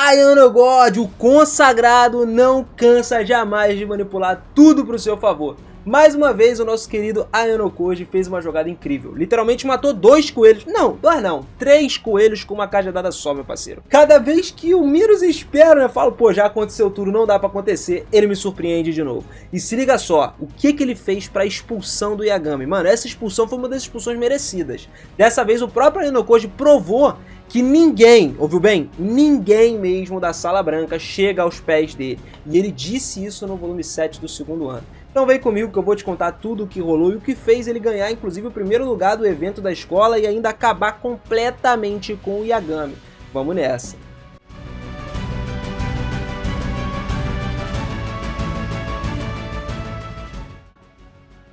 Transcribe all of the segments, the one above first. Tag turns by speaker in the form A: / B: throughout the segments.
A: Ayano God, o consagrado, não cansa jamais de manipular tudo pro seu favor. Mais uma vez o nosso querido Ayano Koji fez uma jogada incrível. Literalmente matou 2 coelhos, não, 2 não, 3 coelhos com uma cajadada só, meu parceiro. Cada vez que eu menos espero, eu falo, pô, já aconteceu tudo, não dá pra acontecer, ele me surpreende de novo. E se liga só, o que ele fez pra expulsão do Yagami? Mano, essa expulsão foi uma das expulsões merecidas. Dessa vez o próprio Ayano Koji provou que ninguém, ouviu bem? Ninguém mesmo da Sala Branca chega aos pés dele. E ele disse isso no volume 7 do segundo ano. Então vem comigo que eu vou te contar tudo o que rolou e o que fez ele ganhar, inclusive, o primeiro lugar do evento da escola e ainda acabar completamente com o Yagami. Vamos nessa!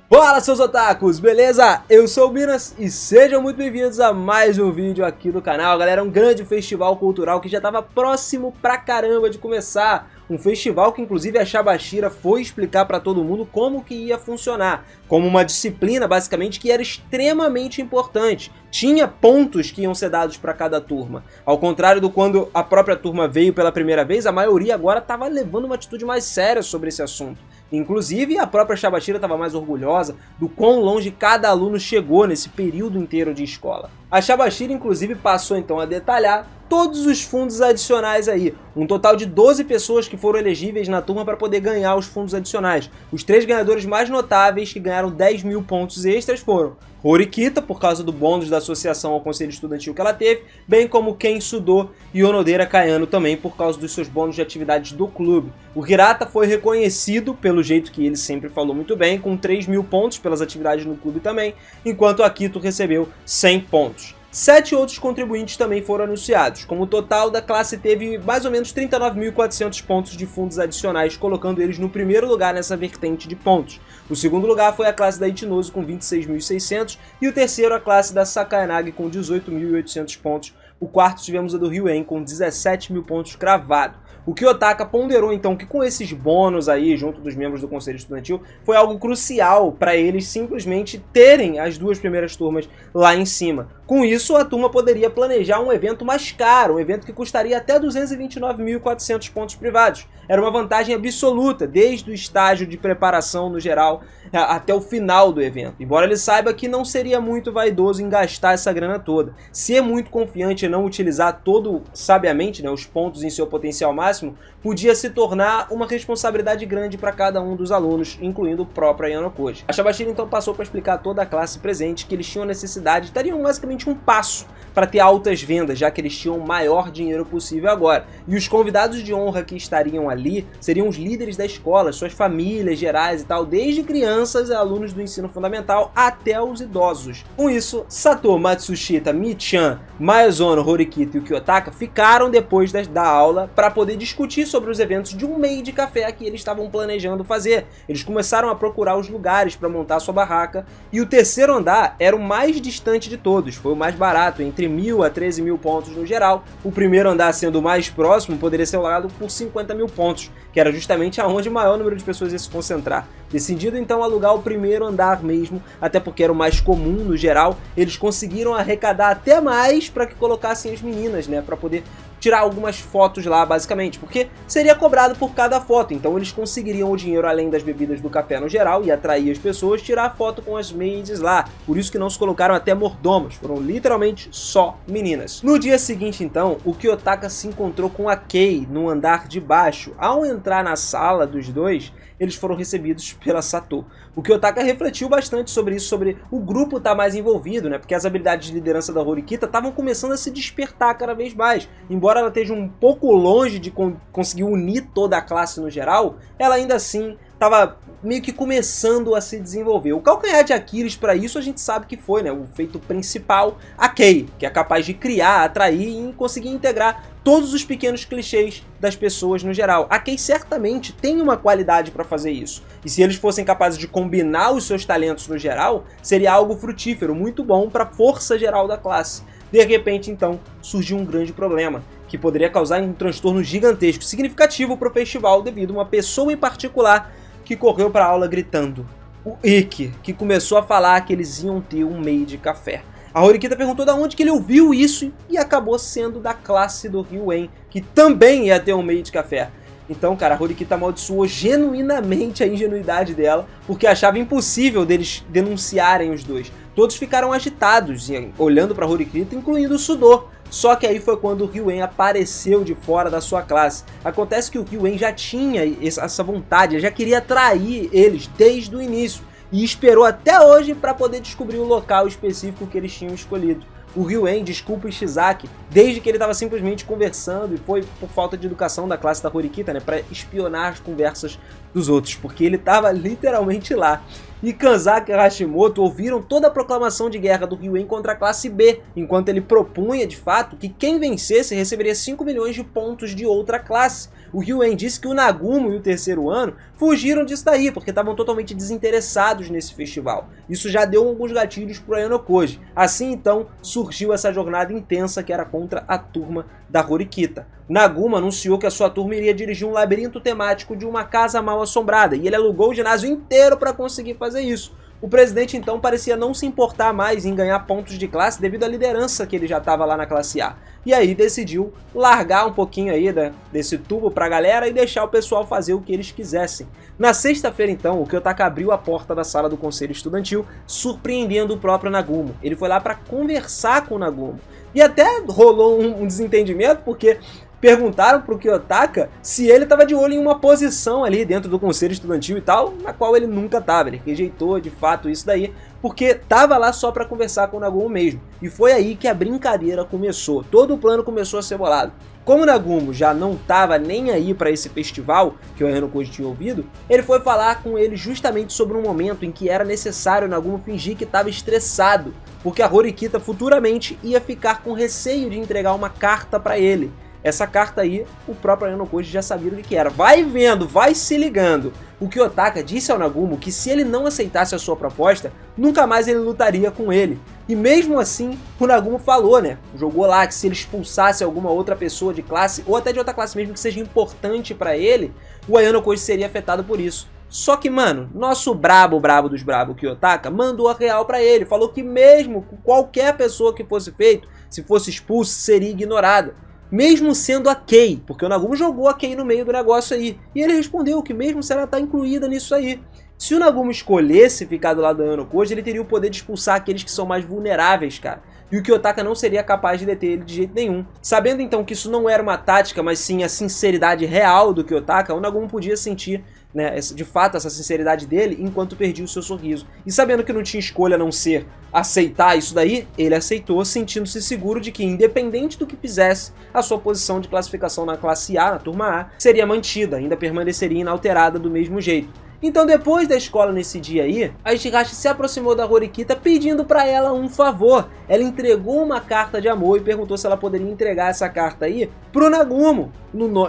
A: Fala, seus otakus, beleza? Eu sou o Minas e sejam muito bem-vindos a mais um vídeo aqui do canal. Galera, um grande festival cultural que já estava próximo pra caramba de começar. Um festival que inclusive a Shabashira foi explicar pra todo mundo como que ia funcionar. Como uma disciplina, basicamente, que era extremamente importante. Tinha pontos que iam ser dados para cada turma. Ao contrário do quando a própria turma veio pela primeira vez, a maioria agora estava levando uma atitude mais séria sobre esse assunto. Inclusive, a própria Shabashira estava mais orgulhosa do quão longe cada aluno chegou nesse período inteiro de escola. A Shabashira, inclusive, passou então a detalhar todos os fundos adicionais aí. Um total de 12 pessoas que foram elegíveis na turma para poder ganhar os fundos adicionais. Os 3 ganhadores mais notáveis que ganharam 10 mil pontos extras foram Horikita, por causa do bônus da associação ao conselho estudantil que ela teve, bem como Ken Sudo e Onodera Kayano também, por causa dos seus bônus de atividades do clube. O Hirata foi reconhecido, pelo jeito que ele sempre falou muito bem, com 3 mil pontos pelas atividades no clube também, enquanto Akito recebeu 100 pontos. 7 outros contribuintes também foram anunciados. Como total, da classe teve mais ou menos 39.400 pontos de fundos adicionais, colocando eles no primeiro lugar nessa vertente de pontos. O segundo lugar foi a classe da Ichinozu com 26.600 e o terceiro a classe da Sakayanagi com 18.800 pontos. O quarto tivemos a do Ryuen com 17 mil pontos cravado. O Kiyotaka ponderou então que com esses bônus aí, junto dos membros do Conselho Estudantil, foi algo crucial para eles simplesmente terem as 2 primeiras turmas lá em cima. Com isso, a turma poderia planejar um evento mais caro, um evento que custaria até 229.400 pontos privados. Era uma vantagem absoluta, desde o estágio de preparação no geral até o final do evento. Embora ele saiba que não seria muito vaidoso em gastar essa grana toda. Ser muito confiante e não utilizar todo, sabiamente, né, os pontos em seu potencial máximo, podia se tornar uma responsabilidade grande para cada um dos alunos, incluindo o próprio Ayano Koji. A Shabashira então passou para explicar a toda a classe presente que eles tinham necessidade, teriam basicamente um passo para ter altas vendas, já que eles tinham o maior dinheiro possível agora. E os convidados de honra que estariam ali seriam os líderes da escola, suas famílias gerais e tal, desde crianças e alunos do ensino fundamental até os idosos. Com isso, Sato, Matsushita, Michan, Maezono, Horikita e o Kiyotaka ficaram depois da aula para poder discutir sobre os eventos de um meio de café que eles estavam planejando fazer. Eles começaram a procurar os lugares para montar sua barraca e o terceiro andar era o mais distante de todos, foi o mais barato, entre 1.000 a 13 mil pontos no geral. O primeiro andar, sendo o mais próximo, poderia ser alugado por 50 mil pontos, que era justamente aonde o maior número de pessoas ia se concentrar. Decidido então alugar o primeiro andar mesmo, até porque era o mais comum no geral, eles conseguiram arrecadar até mais para que colocassem as meninas, né, para poder tirar algumas fotos lá, basicamente, porque seria cobrado por cada foto, então eles conseguiriam o dinheiro além das bebidas do café no geral e atrair as pessoas, tirar foto com as maids lá, por isso que não se colocaram até mordomos, foram literalmente só meninas. No dia seguinte então, o Kiyotaka se encontrou com a Kei no andar de baixo. Ao entrar na sala dos dois, eles foram recebidos pela Sato. O Kiyotaka refletiu bastante sobre isso, sobre o grupo estar mais envolvido, né? Porque as habilidades de liderança da Horikita estavam começando a se despertar cada vez mais. Embora ela esteja um pouco longe de conseguir unir toda a classe no geral, ela ainda assim estava meio que começando a se desenvolver. O calcanhar de Aquiles para isso a gente sabe que foi, né, o feito principal, a Kei, que é capaz de criar, atrair e conseguir integrar todos os pequenos clichês das pessoas no geral. A Kei certamente tem uma qualidade para fazer isso. E se eles fossem capazes de combinar os seus talentos no geral, seria algo frutífero, muito bom para a força geral da classe. De repente, então, surgiu um grande problema, que poderia causar um transtorno gigantesco, significativo para o festival, devido a uma pessoa em particular que correu para a aula gritando. O Ikki, que começou a falar que eles iam ter um meio de café. A Horikita perguntou de onde que ele ouviu isso e acabou sendo da classe do Ryuen, que também ia ter um meio de café. Então, cara, a Horikita amaldiçoou genuinamente a ingenuidade dela, porque achava impossível deles denunciarem os dois. Todos ficaram agitados, olhando para a Horikita, incluindo o Sudô. Só que aí foi quando o Ryuen apareceu de fora da sua classe. Acontece que o Ryuen já tinha essa vontade, já queria atrair eles desde o início. E esperou até hoje para poder descobrir o local específico que eles tinham escolhido. O Ryuen desculpa o Ishizaki desde que ele estava simplesmente conversando, e foi por falta de educação da classe da Horikita, né, para espionar as conversas dos outros, porque ele estava literalmente lá. E Kanzaki e Hashimoto ouviram toda a proclamação de guerra do Ryuen contra a classe B, enquanto ele propunha, de fato, que quem vencesse receberia 5 milhões de pontos de outra classe. O Ryuen disse que o Nagumo e o terceiro ano fugiram disso daí, porque estavam totalmente desinteressados nesse festival. Isso já deu alguns gatilhos para o Ayano Koji. Assim, então, surgiu essa jornada intensa que era contra a turma da Horikita. Nagumo anunciou que a sua turma iria dirigir um labirinto temático de uma casa mal assombrada, e ele alugou o ginásio inteiro para conseguir fazer isso. O presidente então parecia não se importar mais em ganhar pontos de classe devido à liderança que ele já estava lá na classe A. E aí decidiu largar um pouquinho aí desse tubo pra galera e deixar o pessoal fazer o que eles quisessem. Na sexta-feira então, o Kiyotaka abriu a porta da sala do conselho estudantil, surpreendendo o próprio Nagumo. Ele foi lá para conversar com o Nagumo. E até rolou um desentendimento, porque perguntaram pro Kiyotaka se ele estava de olho em uma posição ali dentro do conselho estudantil e tal, na qual ele nunca estava. Ele rejeitou de fato isso daí, porque estava lá só para conversar com o Nagumo mesmo. E foi aí que a brincadeira começou. Todo o plano começou a ser bolado. Como o Nagumo já não estava nem aí para esse festival que o Ayano Koji tinha ouvido, ele foi falar com ele justamente sobre um momento em que era necessário o Nagumo fingir que estava estressado, porque a Horikita futuramente ia ficar com receio de entregar uma carta para ele. Essa carta aí, o próprio Ayano Koji já sabia o que era. Vai vendo, vai se ligando. O Kiyotaka disse ao Nagumo que se ele não aceitasse a sua proposta, nunca mais ele lutaria com ele. E mesmo assim, o Nagumo falou, né? Jogou lá que se ele expulsasse alguma outra pessoa de classe, ou até de outra classe mesmo que seja importante pra ele, o Ayano Koji seria afetado por isso. Só que, mano, nosso brabo dos brabo, o Kiyotaka, mandou a real pra ele. Falou que mesmo com qualquer pessoa que fosse feito, se fosse expulso, seria ignorada. Mesmo sendo a Kei, porque o Nagumo jogou a Kei no meio do negócio aí. E ele respondeu que mesmo se ela tá incluída nisso aí. Se o Nagumo escolhesse ficar do lado do Ayano Koji, ele teria o poder de expulsar aqueles que são mais vulneráveis, cara. E o Kiyotaka não seria capaz de deter ele de jeito nenhum. Sabendo então que isso não era uma tática, mas sim a sinceridade real do Kiyotaka, o Nagumo podia sentir, né, de fato essa sinceridade dele enquanto perdia o seu sorriso. E sabendo que não tinha escolha a não ser aceitar isso daí, ele aceitou, sentindo-se seguro de que, independente do que fizesse, a sua posição de classificação na classe A, na turma A, seria mantida, ainda permaneceria inalterada do mesmo jeito. Então, depois da escola nesse dia aí, a Ishigashi se aproximou da Horikita pedindo pra ela um favor. Ela entregou uma carta de amor e perguntou se ela poderia entregar essa carta aí pro Nagumo,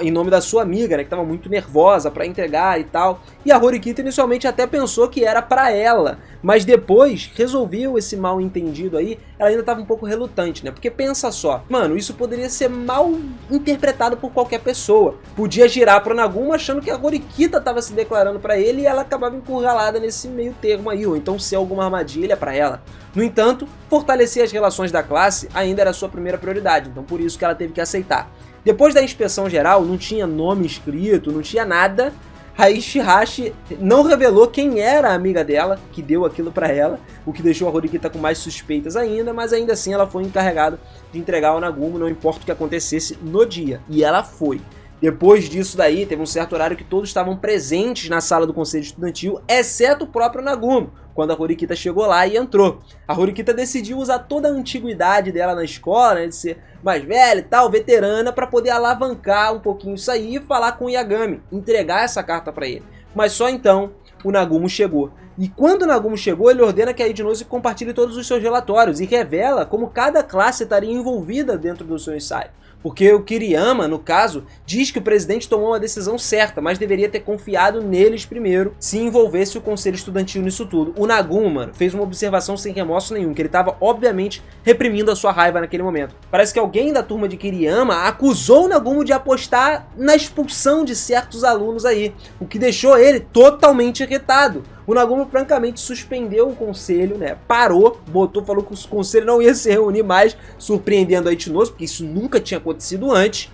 A: em nome da sua amiga, né, que tava muito nervosa pra entregar e tal. E a Horikita inicialmente até pensou que era pra ela, mas depois resolveu esse mal entendido aí. Ela ainda tava um pouco relutante, né, porque pensa só, mano, isso poderia ser mal interpretado por qualquer pessoa. Podia girar pro Nagumo achando que a Horikita tava se declarando pra ele e ela acabava encurralada nesse meio termo aí, ou então ser alguma armadilha pra ela. No entanto, fortalecer as relações da classe ainda era a sua primeira prioridade, então por isso que ela teve que aceitar. Depois da inspeção geral, não tinha nome escrito, não tinha nada. A Ishihashi não revelou quem era a amiga dela que deu aquilo pra ela, o que deixou a Horikita com mais suspeitas ainda, mas ainda assim ela foi encarregada de entregar ao Nagumo, não importa o que acontecesse no dia. E ela foi. Depois disso daí, teve um certo horário que todos estavam presentes na sala do conselho estudantil, exceto o próprio Nagumo, quando a Horikita chegou lá e entrou. A Horikita decidiu usar toda a antiguidade dela na escola, né, de ser mais velha e tal, veterana, para poder alavancar um pouquinho isso aí e falar com o Yagami, entregar essa carta para ele. Mas só então o Nagumo chegou. E quando o Nagumo chegou, ele ordena que a Idinose compartilhe todos os seus relatórios e revela como cada classe estaria envolvida dentro do seu ensaio. Porque o Kiriyama, no caso, diz que o presidente tomou uma decisão certa, mas deveria ter confiado neles primeiro se envolvesse o conselho estudantil nisso tudo. O Nagumo, mano, fez uma observação sem remorso nenhum, que ele estava, obviamente, reprimindo a sua raiva naquele momento. Parece que alguém da turma de Kiriyama acusou o Nagumo de apostar na expulsão de certos alunos aí, o que deixou ele totalmente irritado. O Nagumo francamente suspendeu o conselho, né? Parou, falou que o conselho não ia se reunir mais, surpreendendo a Ichinosu, porque isso nunca tinha acontecido antes.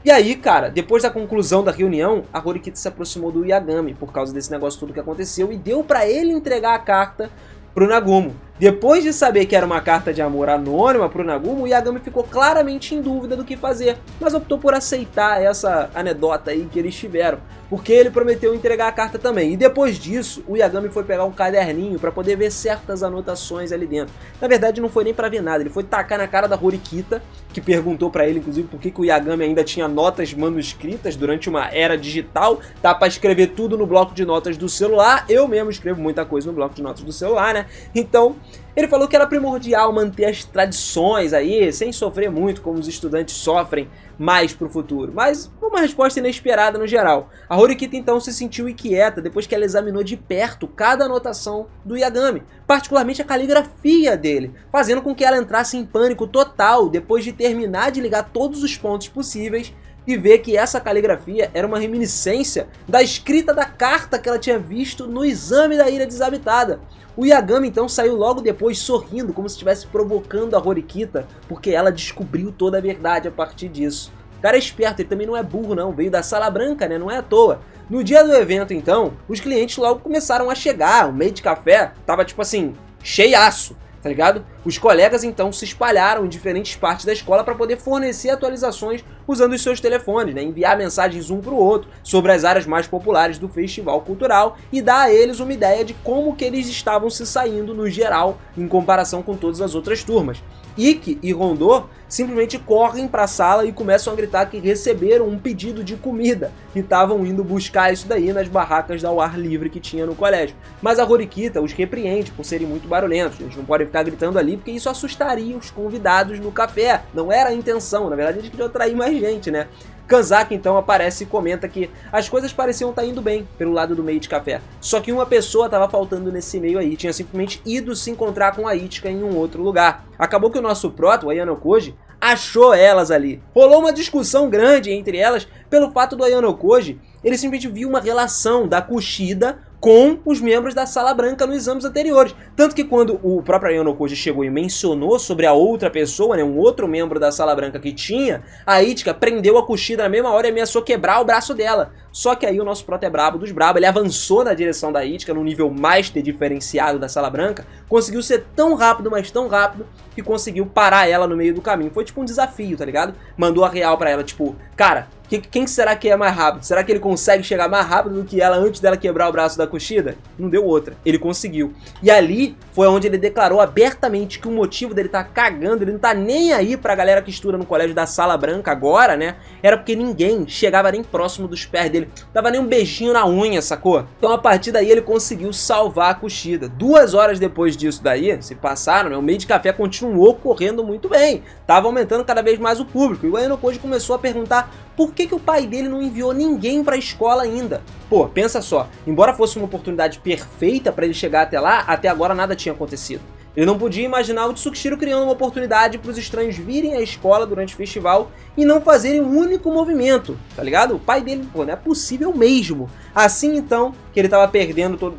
A: E aí, cara, depois da conclusão da reunião, a Horikita se aproximou do Yagami por causa desse negócio tudo que aconteceu e deu pra ele entregar a carta pro Nagumo. Depois de saber que era uma carta de amor anônima pro Nagumo, o Yagami ficou claramente em dúvida do que fazer, mas optou por aceitar essa anedota aí que eles tiveram, porque ele prometeu entregar a carta também. E depois disso, o Yagami foi pegar um caderninho para poder ver certas anotações ali dentro. Na verdade, não foi nem para ver nada, ele foi tacar na cara da Horikita, que perguntou para ele, inclusive, por que o Yagami ainda tinha notas manuscritas durante uma era digital. Dá para escrever tudo no bloco de notas do celular. Eu mesmo escrevo muita coisa no bloco de notas do celular, né? Então, ele falou que era primordial manter as tradições aí, sem sofrer muito como os estudantes sofrem mais pro futuro. Mas foi uma resposta inesperada no geral. A Horikita então se sentiu inquieta depois que ela examinou de perto cada anotação do Yagami, particularmente a caligrafia dele, fazendo com que ela entrasse em pânico total depois de terminar de ligar todos os pontos possíveis e ver que essa caligrafia era uma reminiscência da escrita da carta que ela tinha visto no exame da Ilha Desabitada. O Yagami então saiu logo depois sorrindo, como se estivesse provocando a Horikita, porque ela descobriu toda a verdade a partir disso. O cara é esperto, ele também não é burro não, veio da Sala Branca, né? Não é à toa. No dia do evento então, os clientes logo começaram a chegar, o meio de café tava tipo assim, cheiaço. Tá ligado? Os colegas então se espalharam em diferentes partes da escola para poder fornecer atualizações usando os seus telefones, né? Enviar mensagens um para o outro sobre as áreas mais populares do festival cultural e dar a eles uma ideia de como que eles estavam se saindo no geral em comparação com todas as outras turmas. Ikki e Rondô simplesmente correm para a sala e começam a gritar que receberam um pedido de comida e estavam indo buscar isso daí nas barracas ao ar livre que tinha no colégio. Mas a Horikita os repreende por serem muito barulhentos, eles não podem ficar gritando ali porque isso assustaria os convidados no café, não era a intenção, na verdade eles queriam atrair mais gente, né? Kanzaki então aparece e comenta que as coisas pareciam estar indo bem pelo lado do meio de café, só que uma pessoa estava faltando nesse meio aí, tinha simplesmente ido se encontrar com a Ichika em um outro lugar. Acabou que o nosso proto, o Ayano Koji, achou elas ali. Rolou uma discussão grande entre elas pelo fato do Ayano Koji, ele simplesmente viu uma relação da Kushida com os membros da Sala Branca nos exames anteriores. Tanto que quando o próprio Ayano Koji chegou e mencionou sobre a outra pessoa, né, um outro membro da Sala Branca que tinha, a Ichika prendeu a Kushida na mesma hora e ameaçou quebrar o braço dela. Só que aí o nosso prota é brabo dos brabo, ele avançou na direção da Ichika, no nível Master diferenciado da Sala Branca, conseguiu ser tão rápido, mas tão rápido, que conseguiu parar ela no meio do caminho. Foi tipo um desafio, tá ligado? Mandou a real pra ela, tipo, cara, quem será que é mais rápido? Será que ele consegue chegar mais rápido do que ela antes dela quebrar o braço da Kushida? Não deu outra, ele conseguiu. E ali foi onde ele declarou abertamente que o motivo dele tá cagando, ele não tá nem aí pra galera que estuda no colégio da Sala Branca agora, né? Era porque ninguém chegava nem próximo dos pés dele, dava nem um beijinho na unha, sacou? Então a partir daí ele conseguiu salvar a Kushida. 2 horas depois disso daí, se passaram, né? O meio de café continuou correndo muito bem, tava aumentando cada vez mais o público, e o Ayano Koji começou a perguntar por que o pai dele não enviou ninguém pra escola ainda. Pô, pensa só, embora fosse uma oportunidade perfeita pra ele chegar até lá, até agora nada tinha acontecido. Ele não podia imaginar o Tsukishiro criando uma oportunidade para os estranhos virem à escola durante o festival e não fazerem um único movimento, tá ligado? O pai dele, pô, não é possível mesmo. Assim então, que ele tava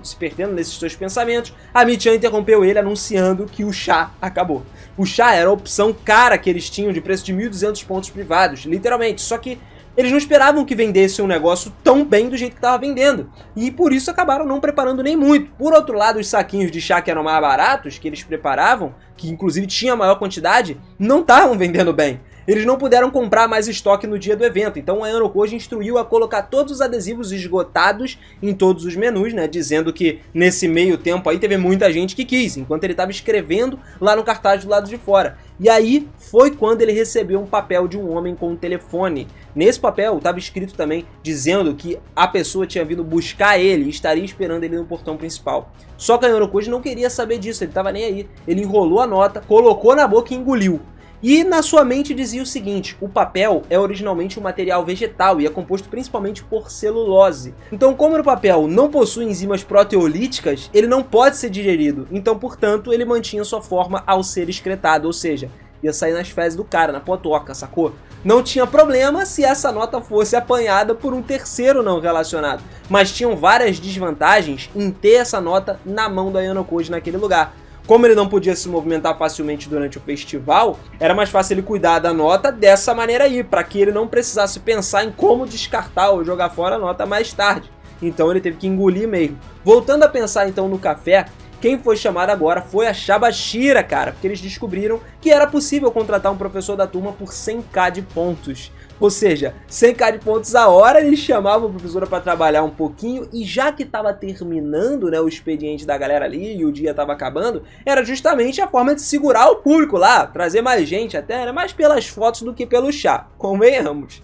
A: se perdendo nesses seus pensamentos, a Michan interrompeu ele anunciando que o chá acabou. O chá era a opção cara que eles tinham de preço de 1.200 pontos privados, literalmente, só que eles não esperavam que vendesse um negócio tão bem do jeito que estava vendendo, e por isso acabaram não preparando nem muito. Por outro lado, os saquinhos de chá que eram mais baratos, que eles preparavam, que inclusive tinha maior quantidade, não estavam vendendo bem. Eles não puderam comprar mais estoque no dia do evento, então o Ayano Koji instruiu a colocar todos os adesivos esgotados em todos os menus, né, dizendo que nesse meio tempo aí teve muita gente que quis, enquanto ele estava escrevendo lá no cartaz do lado de fora. E aí foi quando ele recebeu um papel de um homem com um telefone. Nesse papel estava escrito também dizendo que a pessoa tinha vindo buscar ele e estaria esperando ele no portão principal. Só que o Ayano Koji não queria saber disso, ele estava nem aí. Ele enrolou a nota, colocou na boca e engoliu. E na sua mente dizia o seguinte: o papel é originalmente um material vegetal e é composto principalmente por celulose. Então, como no papel não possui enzimas proteolíticas, ele não pode ser digerido. Então, portanto, ele mantinha sua forma ao ser excretado, ou seja, ia sair nas fezes do cara, na potoca, sacou? não tinha problema se essa nota fosse apanhada por um terceiro não relacionado. Mas tinham várias desvantagens em ter essa nota na mão do Ayano Koji naquele lugar. Como ele não podia se movimentar facilmente durante o festival, era mais fácil ele cuidar da nota dessa maneira aí, para que ele não precisasse pensar em como descartar ou jogar fora a nota mais tarde. Então ele teve que engolir mesmo. Voltando a pensar então no café, quem foi chamado agora foi a Shabashira, cara, porque eles descobriram que era possível contratar um professor da turma por 100k de pontos. Ou seja, 100k de pontos a hora, eles chamavam a professora para trabalhar um pouquinho, e já que estava terminando, né, o expediente da galera ali e o dia estava acabando, era justamente a forma de segurar o público lá, trazer mais gente até, era mais pelas fotos do que pelo chá, convenhamos.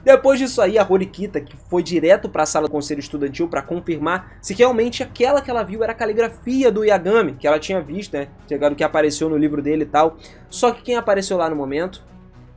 A: Depois disso aí, a Horikita, que foi direto para a sala do conselho estudantil para confirmar se realmente aquela que ela viu era a caligrafia do Yagami, que ela tinha visto, né, chegado que apareceu no livro dele e tal. Só que quem apareceu lá no momento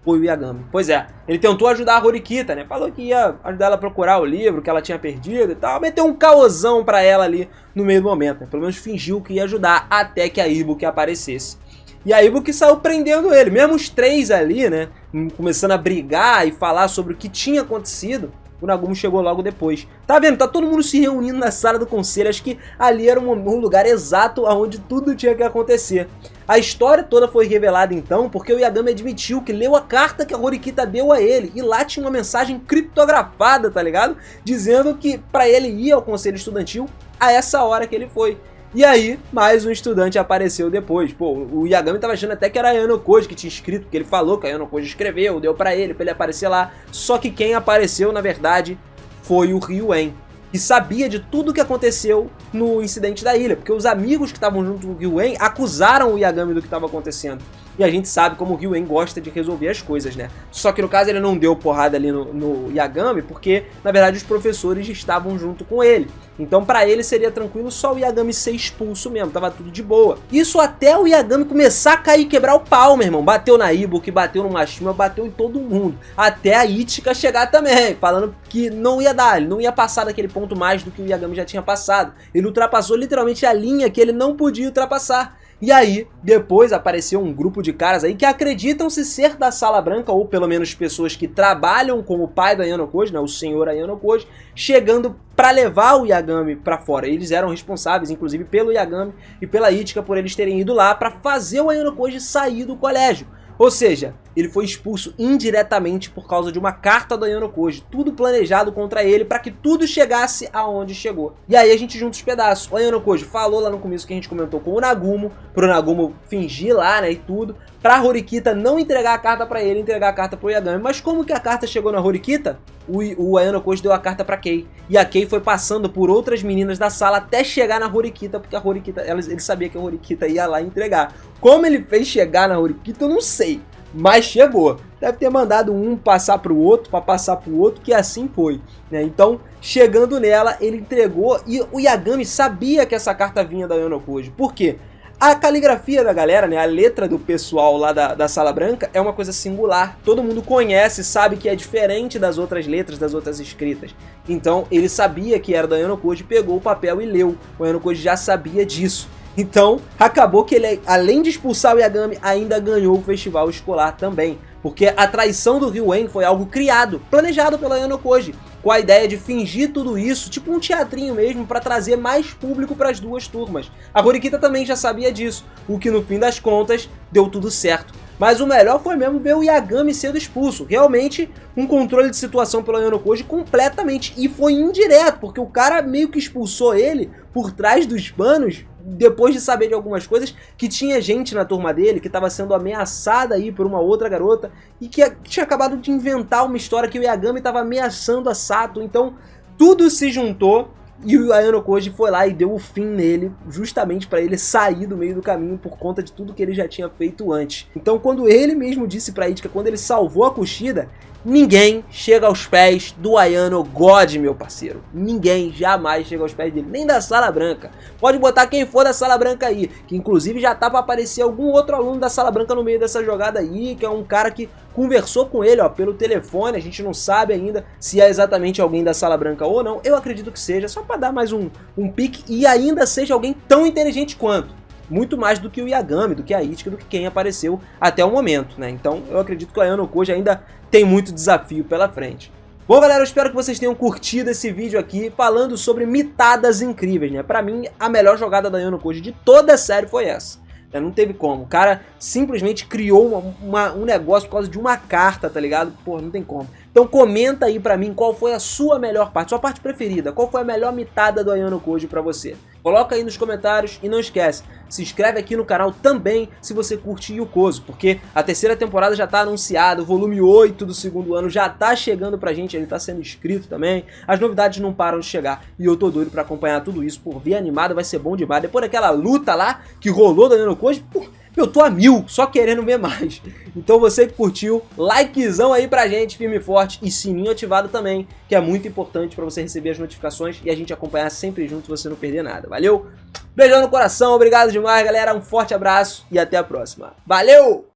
A: foi o Yagami. Pois é, ele tentou ajudar a Horikita, né? Falou que ia ajudar ela a procurar o livro que ela tinha perdido e tal. Meteu um caosão pra ela ali no meio do momento, né? Pelo menos fingiu que ia ajudar até que a Ibuki aparecesse. E a Ibuki saiu prendendo ele. Mesmo os três ali, né? Começando a brigar e falar sobre o que tinha acontecido. O Nagumo chegou logo depois. Tá vendo? Tá todo mundo se reunindo na sala do conselho. Acho que ali era um lugar exato onde tudo tinha que acontecer. A história toda foi revelada então porque o Yagami admitiu que leu a carta que a Horikita deu a ele. E lá tinha uma mensagem criptografada, tá ligado? Dizendo que pra ele ir ao conselho estudantil a essa hora que ele foi. E aí, mais um estudante apareceu depois. Pô, o Yagami tava achando até que era a Ayano Koji que tinha escrito, porque ele falou que a Ayano Koji escreveu, deu pra ele aparecer lá. Só que quem apareceu, na verdade, foi o Ryuen, que sabia de tudo o que aconteceu no incidente da ilha, porque os amigos que estavam junto com o Ryuen acusaram o Yagami do que estava acontecendo. E a gente sabe como o Ryuen gosta de resolver as coisas, né? Só que no caso ele não deu porrada ali no Yagami, porque na verdade os professores estavam junto com ele. Então pra ele seria tranquilo só o Yagami ser expulso mesmo, tava tudo de boa. Isso até o Yagami começar a cair e quebrar o pau, meu irmão. Bateu na Ibuki, bateu no Mashima, bateu em todo mundo. Até a Ichika chegar também, falando que não ia dar, ele não ia passar daquele ponto mais do que o Yagami já tinha passado. Ele ultrapassou literalmente a linha que ele não podia ultrapassar. E aí, depois apareceu um grupo de caras aí que acreditam-se ser da Sala Branca, ou pelo menos pessoas que trabalham com o pai do Ayano Koji, né, o senhor Ayano Koji, chegando para levar o Yagami para fora. Eles eram responsáveis, inclusive, pelo Yagami e pela Ichika, por eles terem ido lá para fazer o Ayano Koji sair do colégio. Ou seja, ele foi expulso indiretamente por causa de uma carta do Ayano Koji, tudo planejado contra ele para que tudo chegasse aonde chegou. E aí a gente junta os pedaços. O Ayano Koji falou lá no começo que a gente comentou com o Nagumo, pro Nagumo fingir lá, né, e tudo, pra Horikita não entregar a carta pra ele, entregar a carta pro Yagami. Mas como que a carta chegou na Horikita? O Ayano Koji deu a carta pra Kei. E a Kei foi passando por outras meninas da sala até chegar na Horikita, porque a Horikita, ele sabia que a Horikita ia lá entregar. Como ele fez chegar na Horikita, eu não sei. Mas chegou. Deve ter mandado um passar pro outro, para passar pro outro, que assim foi, né? Então, chegando nela, ele entregou e o Yagami sabia que essa carta vinha da Ayano Koji. Por quê? A caligrafia da galera, né, a letra do pessoal lá da Sala Branca é uma coisa singular. Todo mundo conhece, sabe que é diferente das outras letras, das outras escritas. Então, ele sabia que era da Ayano Koji, pegou o papel e leu. O Ayano Koji já sabia disso. Então, acabou que ele, além de expulsar o Yagami, ainda ganhou o festival escolar também. Porque a traição do Ryuen foi algo criado, planejado pela Ayano Koji, com a ideia de fingir tudo isso, tipo um teatrinho mesmo, para trazer mais público para as duas turmas. A Horikita também já sabia disso, o que no fim das contas deu tudo certo. Mas o melhor foi mesmo ver o Yagami sendo expulso. Realmente um controle de situação pela Ayano Koji completamente. E foi indireto, porque o cara meio que expulsou ele por trás dos panos, depois de saber de algumas coisas, que tinha gente na turma dele que estava sendo ameaçada aí por uma outra garota e que tinha acabado de inventar uma história que o Yagami estava ameaçando a Sato. Então tudo se juntou e o Ayano Koji foi lá e deu o fim nele, justamente para ele sair do meio do caminho por conta de tudo que ele já tinha feito antes. Então quando ele mesmo disse pra Ichika, quando ele salvou a Kushida, ninguém chega aos pés do Ayano God, meu parceiro. Ninguém jamais chega aos pés dele, nem da Sala Branca. Pode botar quem for da Sala Branca aí, que inclusive já tá pra aparecer algum outro aluno da Sala Branca no meio dessa jogada aí, que é um cara que conversou com ele, ó, pelo telefone. A gente não sabe ainda se é exatamente alguém da Sala Branca ou não. Eu acredito que seja, só pra dar mais um pique e ainda seja alguém tão inteligente quanto. muito mais do que o Yagami, do que a Itsuki, do que quem apareceu até o momento, né? Então eu acredito que o Ayano Koji ainda tem muito desafio pela frente. Bom, galera, eu espero que vocês tenham curtido esse vídeo aqui falando sobre mitadas incríveis, né? Pra mim, a melhor jogada da Ayano Koji de toda a série foi essa. Não teve como. O cara simplesmente criou um negócio por causa de uma carta, tá ligado? Pô, não tem como. Então comenta aí pra mim qual foi a sua melhor parte, sua parte preferida. Qual foi a melhor mitada do Ayano Koji pra você? Coloca aí nos comentários e não esquece, se inscreve aqui no canal também se você curte Yukoso, porque a terceira temporada já tá anunciada, o volume 8 do segundo ano já tá chegando pra gente, ele tá sendo escrito também, as novidades não param de chegar e eu tô doido pra acompanhar tudo isso, por vir animado vai ser bom demais. Depois daquela luta lá que rolou do Ayano Koji, pô, eu tô a 1000, só querendo ver mais. Então você que curtiu, likezão aí pra gente, firme e forte, e sininho ativado também, que é muito importante pra você receber as notificações e a gente acompanhar sempre junto, você não perder nada. Valeu? Beijão no coração, obrigado demais, galera, um forte abraço e até a próxima. Valeu!